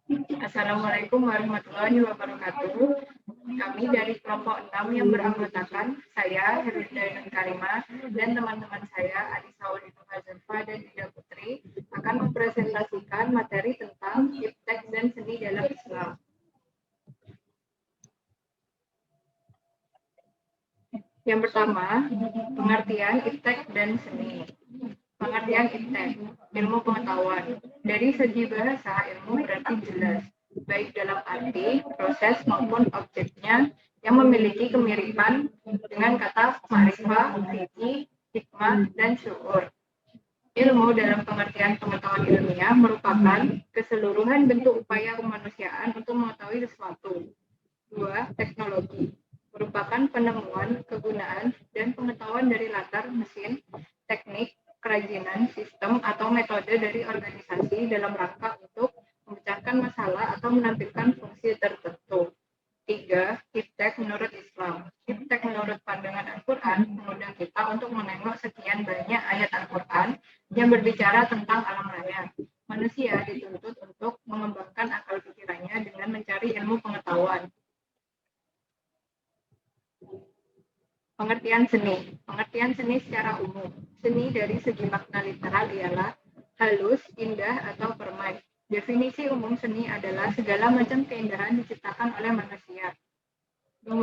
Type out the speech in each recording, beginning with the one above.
Assalamualaikum warahmatullahi wabarakatuh. Kami dari kelompok 6 yang beranggotakan saya, Herwinda Karimah, dan teman-teman saya, Anissa Ulinu Hazanfa dan Ida Putri, akan mempresentasikan materi tentang iptek dan seni dalam Islam. Yang pertama, pengertian iptek dan seni. Pengertian iptek, ilmu pengetahuan. Dari segi bahasa, ilmu berarti jelas, baik dalam arti, proses maupun objeknya yang memiliki kemiripan dengan kata ma'rifah, fikih, hikmah, dan syukur. Ilmu dalam pengertian pengetahuan ilmiah merupakan keseluruhan bentuk upaya kemanusiaan untuk mengetahui sesuatu. 2. Teknologi merupakan penemuan, kegunaan, dan pengetahuan dari latar mesin, teknik, kerajinan, sistem, atau metode dari organisasi dalam rangka untuk memecahkan masalah atau menampilkan fungsi tertentu. 3. Iptek menurut Islam. Iptek menurut pandangan Al-Quran mengundang kita untuk menengok sekian banyak ayat Al-Quran yang berbicara tentang alam raya. Manusia dituntut untuk mengembangkan akal pikirannya dengan mencari ilmu pengetahuan. Pengertian seni. Pengertian seni secara umum. Seni dari segi makna literal ialah halus, indah, atau permai. Definisi umum seni adalah segala macam keindahan diciptakan oleh manusia. 2.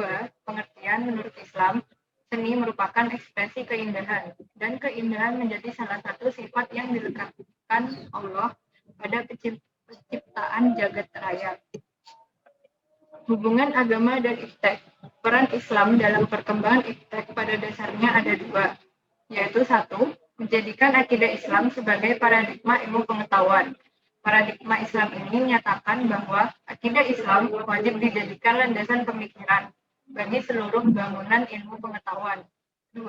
Pengertian menurut Islam. Seni merupakan ekspresi keindahan, dan keindahan menjadi salah satu sifat yang dilekatkan Allah pada penciptaan jagat raya. Hubungan agama dan iptek. Peran Islam dalam perkembangan iptek pada dasarnya ada dua, yaitu 1. Menjadikan akidah Islam sebagai paradigma ilmu pengetahuan. Paradigma Islam ini menyatakan bahwa akidah Islam wajib dijadikan landasan pemikiran bagi seluruh bangunan ilmu pengetahuan. 2.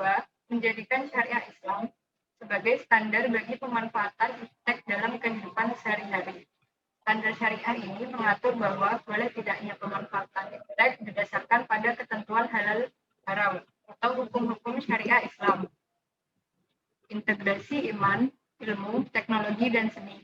Menjadikan syariah Islam sebagai standar bagi pemanfaatan iptek dalam kehidupan sehari-hari. Standar syariah ini mengatur bahwa boleh tidaknya pemanfaatan iptek berdasarkan pada ketentuan halal haram atau hukum-hukum syariah Islam. Integrasi iman, ilmu, teknologi, dan seni.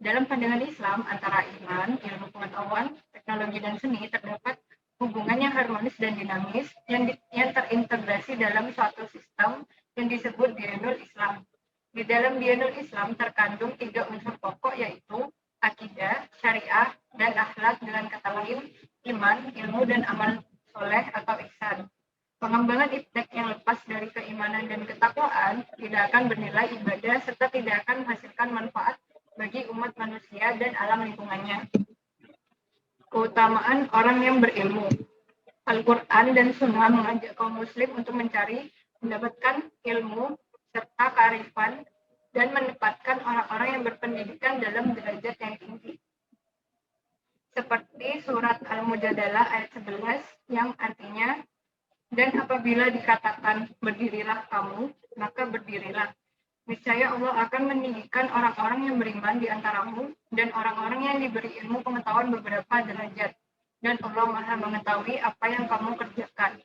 Dalam pandangan Islam, antara iman, ilmu pengetahuan, teknologi, dan seni terdapat hubungan yang harmonis dan dinamis yang terintegrasi dalam suatu sistem yang disebut Dinul Islam. Di dalam Dinul Islam terkandung 3 unsur pokok, yaitu akidah, syariah, dan akhlak, dengan kata lain iman, ilmu, dan amal soleh atau ihsan. Pengembangan iptek yang lepas dari keimanan dan ketakwaan tidak akan bernilai ibadah serta tidak akan menghasilkan manfaat bagi umat manusia dan alam lingkungannya. Keutamaan orang yang berilmu. Al-Quran dan Sunnah mengajak kaum muslim untuk mencari, mendapatkan ilmu serta kearifan dan menempatkan orang-orang yang berpendidikan dalam derajat yang tinggi. Seperti surat Al-Mujadalah ayat 11 yang artinya, dan apabila dikatakan berdirilah kamu, maka berdirilah. Niscaya Allah akan meninggikan orang-orang yang beriman di antaramu dan orang-orang yang diberi ilmu pengetahuan beberapa derajat. Dan Allah Maha mengetahui apa yang kamu kerjakan.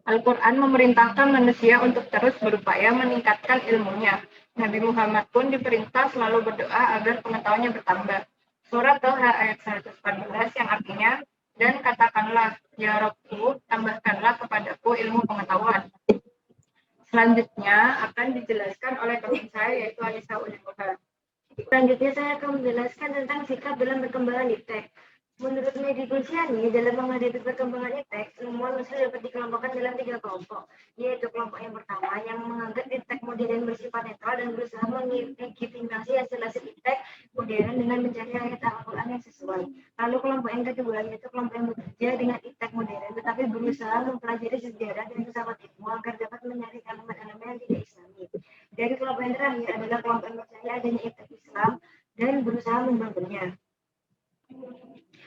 Al-Quran memerintahkan manusia untuk terus berupaya meningkatkan ilmunya. Nabi Muhammad pun diperintah selalu berdoa agar pengetahuannya bertambah. Surat Toha ayat 114 yang artinya, dan katakanlah, ya Rabbu, tambahkanlah kepadaku ilmu pengetahuan. Selanjutnya akan dijelaskan oleh teman saya, yaitu Anissa Ulinu. Selanjutnya saya akan menjelaskan tentang sikap dalam perkembangan iptek. Menurut Mehdi Gulsiani, dalam menghadapi perkembangan iptek, semua unsur dapat dikelompokkan dalam 3 kelompok, yaitu kelompok yang pertama yang menganggap iptek modern bersifat netral dan berusaha menglegitimasi hasil-hasil iptek modern dengan mencari ayat Al-Quran yang sesuai. Lalu kelompok yang kedua yaitu kelompok yang bekerja dengan iptek modern tetapi berusaha mempelajari sejarah dan filsafat ilmu agar dapat mencari elemen-elemen yang tidak islami. Dari kelompok yang terakhir adalah kelompok yang percaya adanya iptek Islam dan berusaha membangunnya.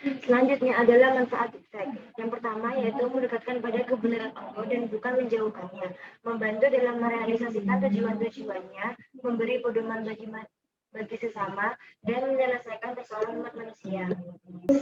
Selanjutnya adalah manfaat iptek. Yang pertama yaitu mendekatkan pada kebenaran Allah dan bukan menjauhkannya, membantu dalam merealisasikan tujuan-tujuannya, memberi pedoman bagi sesama, dan menyelesaikan persoalan umat manusia.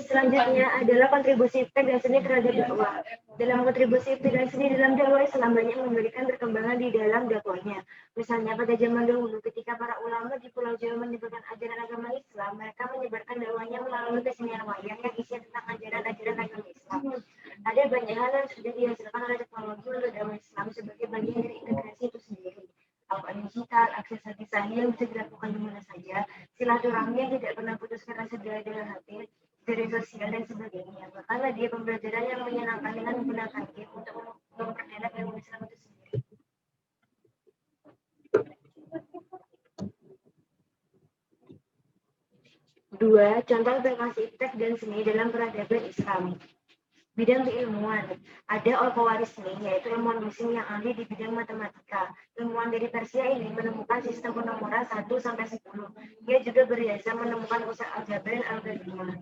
Selanjutnya adalah kontribusi iptek dan seni terhadap dakwah. Dalam kontribusi iptek dan seni dalam dakwah Islam banyak memberikan perkembangan di dalam dakwahnya. Misalnya pada zaman dahulu ketika para ulama di Pulau Jawa menyebarkan ajaran agama Islam, mereka menyebarkan dakwahnya melalui kesenian wayang yang isinya tentang ajaran-ajaran agama Islam. Ada banyak hal yang sudah dihasilkan oleh teknologi untuk dakwah Islam sebagai bagian dari integrasi itu sendiri. Al-Quran digital, akses hati sahih yang bisa dilakukan di mana saja, silaturahmi yang tidak pernah putus karena sedia dengan hati, dari sosial dan sebagainya. Bahkan media pembelajaran yang menyenangkan dengan menggunakan game untuk memperdalam ilmu Islam itu sendiri. Dua, contoh aplikasi iptek dan seni dalam peradaban Islam. Bidang keilmuan, ada Al-Khawarizmi, yaitu ilmuwan mesin yang ahli di bidang matematika. Ilmuwan dari Persia ini menemukan sistem penomoran 1-10. Dia juga berjasa menemukan usaha aljabar dan algoritma.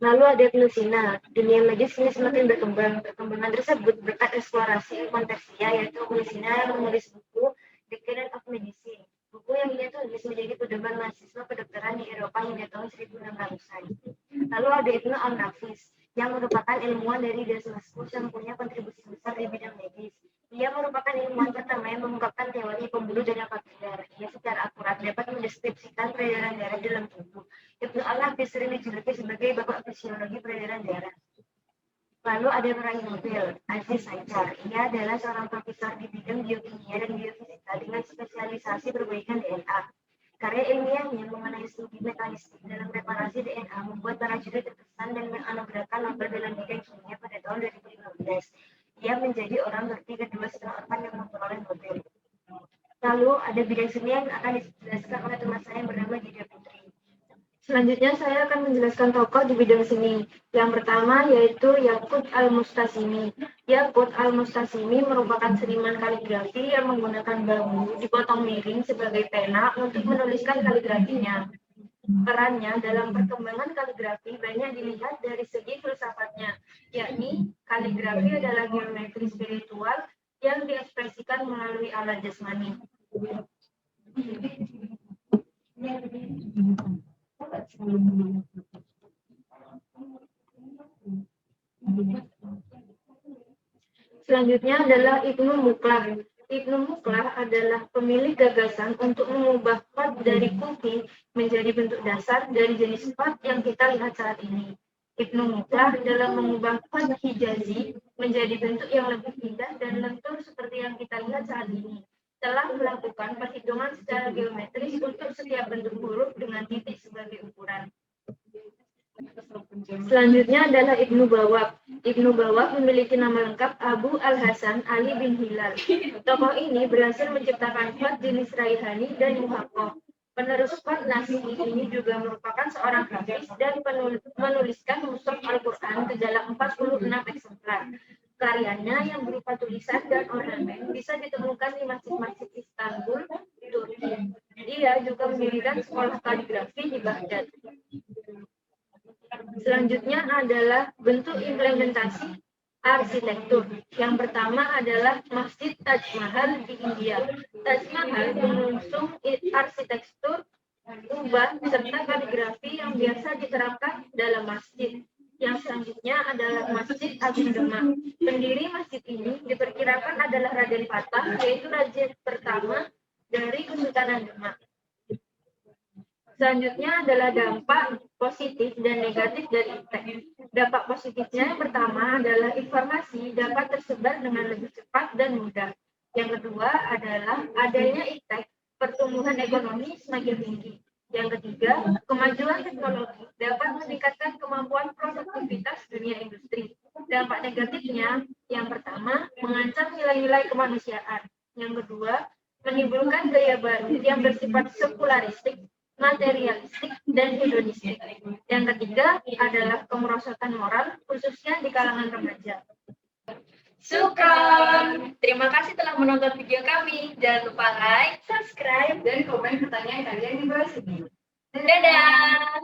Lalu ada Ibnu Sina. Dunia medis ini semakin berkembang. Perkembangan tersebut berkat eksplorasi konteksia, yaitu Ibnu Sina yang menulis buku The Canon of Medicine. Buku yang ia tulis menjadi pedoman mahasiswa kedokteran di Eropa hingga tahun 1600-an. Lalu ada Ibnu Al-Nafis, yang merupakan ilmuwan dari Damaskus yang punya kontribusi besar di bidang medis. Ia merupakan ilmuwan pertama yang mengungkapkan teori pembuluh dan apakah darah. Ia secara akurat dapat mendeskripsikan peredaran darah dalam tubuh. Ibnu Al-Nafis sering dijuluki sebagai bapak fisiologi peredaran darah. Lalu ada peraih Nobel, Aziz Ansar. Ia adalah seorang profesor di bidang biokimia dan biofisika dengan spesialisasi perbaikan DNA. Karya ilmiahnya mengenai studi mekanistik dalam reparasi DNA membuat para juri terkesan dan menganugerahkan Nobel dalam bidang kimia pada tahun 2015. Ia menjadi orang berarti kedua setelah orang yang memperoleh Nobel. Lalu ada bidang seni yang akan dijelaskan oleh teman saya yang bernama Gida Putri. Selanjutnya saya akan menjelaskan tokoh di bidang seni. Yang pertama yaitu Yaqut Al-Mustasimi. Yaqut Al-Mustasimi merupakan seniman kaligrafi yang menggunakan bambu dipotong miring sebagai pena untuk menuliskan kaligrafinya. Perannya dalam perkembangan kaligrafi banyak dilihat dari segi filsafatnya, yakni kaligrafi adalah geometri spiritual yang diekspresikan melalui alat jasmani. Selanjutnya adalah Ibnu Muqlah. Ibnu Muqlah adalah pemilik gagasan untuk mengubah pot dari kuki menjadi bentuk dasar dari jenis pot yang kita lihat saat ini. Ibnu Muqlah dalam mengubah pot Hijazi menjadi bentuk yang lebih indah dan lentur seperti yang kita lihat saat ini. Telah melakukan perhitungan secara geometris untuk setiap bentuk huruf dengan titik sebagai ukuran. Selanjutnya adalah Ibnu Bawab. Ibnu Bawab memiliki nama lengkap Abu Al-Hasan Ali bin Hilal. Tokoh ini berhasil menciptakan pot jenis Raihani dan Muhaqqaq. Penerus pot Nasi ini juga merupakan seorang hafiz dan menuliskan mushaf Al-Quran ke dalam 46 eksemplar. Karyanya yang berupa tulisan dan ornamen bisa ditemukan di masjid-masjid Istanbul, Turki. Dia juga mendirikan sekolah kaligrafi di Baghdad. Selanjutnya adalah bentuk implementasi arsitektur. Yang pertama adalah Masjid Taj Mahal di India. Taj Mahal mengusung arsitektur kubah serta kaligrafi yang biasa diterapkan dalam masjid. Yang selanjutnya adalah Masjid Agung Demak. Pendiri masjid ini diperkirakan adalah Raden Fatah, yaitu raja pertama dari Kesultanan Demak. Selanjutnya adalah dampak positif dan negatif dari iptek. Dampak positifnya yang pertama adalah informasi dapat tersebar dengan lebih cepat dan mudah. Yang kedua adalah adanya iptek, pertumbuhan ekonomi semakin tinggi. Yang ketiga, kemajuan teknologi dapat meningkatkan kemampuan produktivitas dunia industri. Dampak negatifnya, yang pertama, mengancam nilai-nilai kemanusiaan. Yang kedua, menimbulkan gaya baru yang bersifat sekularistik, materialistik, dan hedonistik. Yang ketiga adalah kemerosotan moral, khususnya di kalangan remaja. Syukron. Terima kasih telah menonton video kami. Jangan lupa like, Subscribe dan komen pertanyaan kalian di bawah sini. dadah.